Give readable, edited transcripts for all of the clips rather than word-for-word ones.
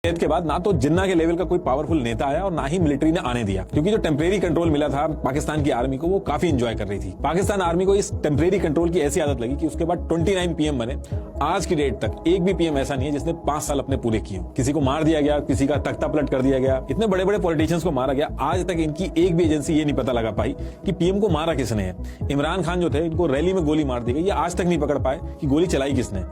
Death के बाद ना तो जिन्ना के लेवल का कोई पावरफुल नेता आया और ना ही मिलिट्री ने आने दिया, क्योंकि जो टेम्परेरी कंट्रोल मिला था पाकिस्तान की आर्मी को वो काफी एंजॉय कर रही थी। पाकिस्तान आर्मी को इस टेम्परेरी कंट्रोल की ऐसी आदत लगी कि उसके बाद 29 पीएम बने। आज की डेट तक एक भी पीएम ऐसा नहीं है जिसने 5 साल अपने पूरे किए। किसी को मार दिया गया, किसी का तख्ता पलट कर दिया गया, इतने बड़े बड़े पॉलिटिशियंस को मारा गया। आज तक इनकी एक भी एजेंसी ये नहीं पता लगा पाई कि पीएम को मारा किसने है। इमरान खान जो थे, इनको रैली में गोली मार दी गई, ये आज तक नहीं पकड़ पाए कि गोली चलाई किसने।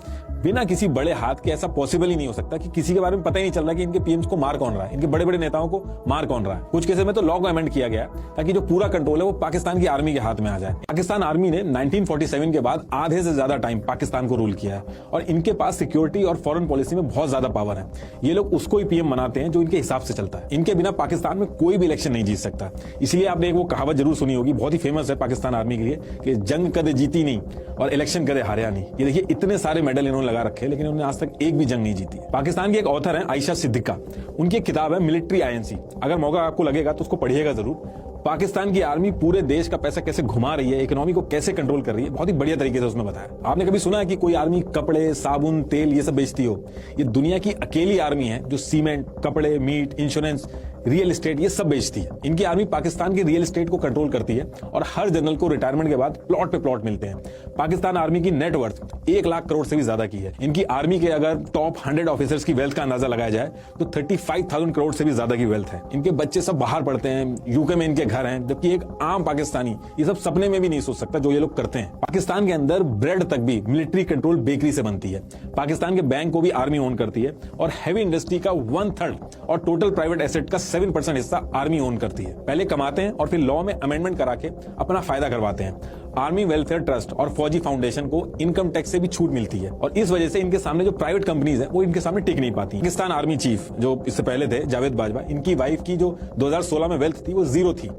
बिना किसी बड़े हाथ के ऐसा पॉसिबल ही नहीं हो सकता कि किसी के बारे में पता ही नहीं चल रहा कि इनके पीएम्स को मार कौन रहा है, इनके बड़े बड़े नेताओं को मार कौन रहा है। कुछ केसेस में तो लॉ को अमेंड किया गया ताकि जो पूरा कंट्रोल है वो पाकिस्तान की आर्मी के हाथ में आ जाए। पाकिस्तान आर्मी ने 1947 के बाद आधे से ज्यादा टाइम पाकिस्तान को रूल किया है और इनके पास सिक्योरिटी और फॉरेन पॉलिसी में बहुत ज्यादा पावर है। ये लोग उसको ही पीएम बनाते हैं जो इनके हिसाब से चलता है। इनके बिना पाकिस्तान में कोई भी इलेक्शन नहीं जीत सकता। इसलिए आपने एक वो कहावत जरूर सुनी होगी, बहुत ही फेमस है पाकिस्तान आर्मी के लिए, कि जंग कदे जीती नहीं और इलेक्शन कदे हारिया नहीं। ये देखिए, इतने सारे मेडल इन्होंने लगा रखे, लेकिन उन्होंने आज तक एक भी जंग नहीं जीती। पाकिस्तान की एक ऑथर है आयशा सिद्दीका, उनकी एक किताब है मिलिट्री आईएनसी। अगर मौका आपको लगेगा तो उसको पढ़िएगा जरूर। पाकिस्तान की आर्मी पूरे देश का पैसा कैसे घुमा रही है, इकोनॉमी को कैसे कंट्रोल कर रही है, बहुत ही बढ़िया तरीके से उसमें बताया। आपने कभी सुना है कि कोई आर्मी कपड़े, साबुन, तेल ये सब बेचती हो? ये दुनिया की अकेली आर्मी है जो सीमेंट, कपड़े, मीट, इंश्योरेंस, रियल एस्टेट ये सब बेचती है। इनकी आर्मी पाकिस्तान की रियल एस्टेट को कंट्रोल करती है और हर जनरल को रिटायरमेंट के बाद प्लॉट पे प्लॉट मिलते हैं। पाकिस्तान आर्मी की नेट वर्थ 1 लाख करोड़ से भी ज्यादा की है। इनकी आर्मी के अगर टॉप 100 ऑफिसर्स की वेल्थ का अंदाजा लगाया जाए तो 35,000 करोड़ से भी ज्यादा की वेल्थ है। इनके बच्चे सब बाहर पढ़ते हैं, यूके में इनके घर हैं, जबकि एक आम पाकिस्तानी ये सब सपने में भी नहीं सोच सकता जो ये लोग करते हैं। पाकिस्तान के अंदर ब्रेड तक भी मिलिट्री कंट्रोल बेकरी से बनती है। पाकिस्तान के बैंक को भी आर्मी ओन करती है और हैवी इंडस्ट्री का 1/3 और टोटल प्राइवेट एसेट का 7% हिस्सा आर्मी ओन करती है। पहले कमाते हैं और फिर लॉ में अमेंडमेंट करा के अपना फायदा करवाते हैं। आर्मी वेलफेयर ट्रस्ट और फौजी फाउंडेशन को इनकम टैक्स से भी छूट मिलती है और इस वजह से इनके सामने जो प्राइवेट कंपनीज है वो इनके सामने टिक नहीं पाती। पाकिस्तान आर्मी चीफ जो इससे पहले थे जावेद बाजवा, इनकी वाइफ की जो 2016 में वेल्थ थी वो 0 थी।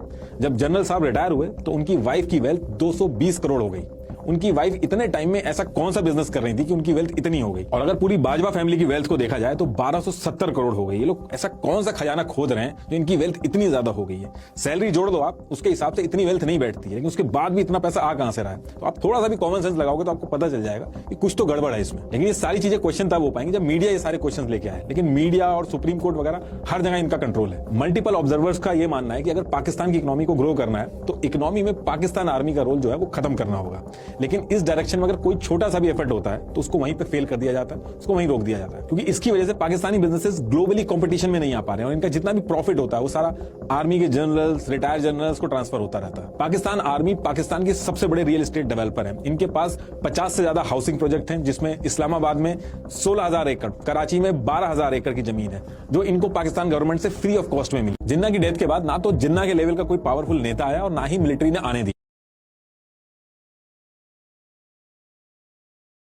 जब जनरल साहब रिटायर हुए तो उनकी वाइफ की वेल्थ 220 करोड़ हो गई। उनकी वाइफ इतने टाइम में ऐसा कौन सा बिजनेस कर रही थी कि उनकी वेल्थ इतनी हो गई। और अगर पूरी बाजवा फैमिली की वेल्थ को देखा जाए तो 1270 करोड़ हो गई। ये लोग ऐसा कौन सा खजाना खोद रहे हैं जो इनकी वेल्थ इतनी ज्यादा हो गई है। सैलरी जोड़ दो आप, उसके हिसाब से इतनी वेल्थ नहीं बैठती है, लेकिन उसके बाद भी इतना पैसा आ कहां से रहा है। तो आप थोड़ा सा भी कॉमन सेंस लगाओगे तो आपको पता चल जाएगा कि कुछ तो गड़बड़ है इसमें। लेकिन ये सारी चीजें क्वेश्चन तब हो पाएंगे जब मीडिया ये सारे क्वेश्चन लेके आए। लेकिन मीडिया और सुप्रीम कोर्ट वगैरह हर जगह इनका कंट्रोल है। मल्टीपल ऑब्जर्वर्स का ये मानना है कि अगर पाकिस्तान की इकोनॉमी को ग्रो करना है तो इकोनॉमी में पाकिस्तान आर्मी का रोल जो है वो खत्म करना होगा। लेकिन इस डायरेक्शन में अगर कोई छोटा सा भी एफर्ट होता है तो उसको वहीं पे फेल कर दिया जाता है, उसको वहीं रोक दिया जाता है, क्योंकि इसकी वजह से पाकिस्तानी बिजनेसेस ग्लोबली कंपटीशन में नहीं आ पा रहे हैं और इनका जितना भी प्रॉफिट होता है वो सारा आर्मी के जनरल्स, रिटायर्ड जनरल्स को ट्रांसफर होता रहता है। पाकिस्तान आर्मी पाकिस्तान की सबसे बड़े रियल एस्टेट डेवलपर है। इनके पास 50 से ज्यादा हाउसिंग प्रोजेक्ट हैं, जिसमें इस्लामाबाद में 16,000 एकड़, कराची में 12,000 एकड़ की जमीन है जो इनको पाकिस्तान गवर्नमेंट से फ्री ऑफ कॉस्ट में मिली। जिन्ना की डेथ के बाद ना तो जिन्ना के लेवल का कोई पावरफुल नेता आया और ना ही मिलिट्री ने आने दी।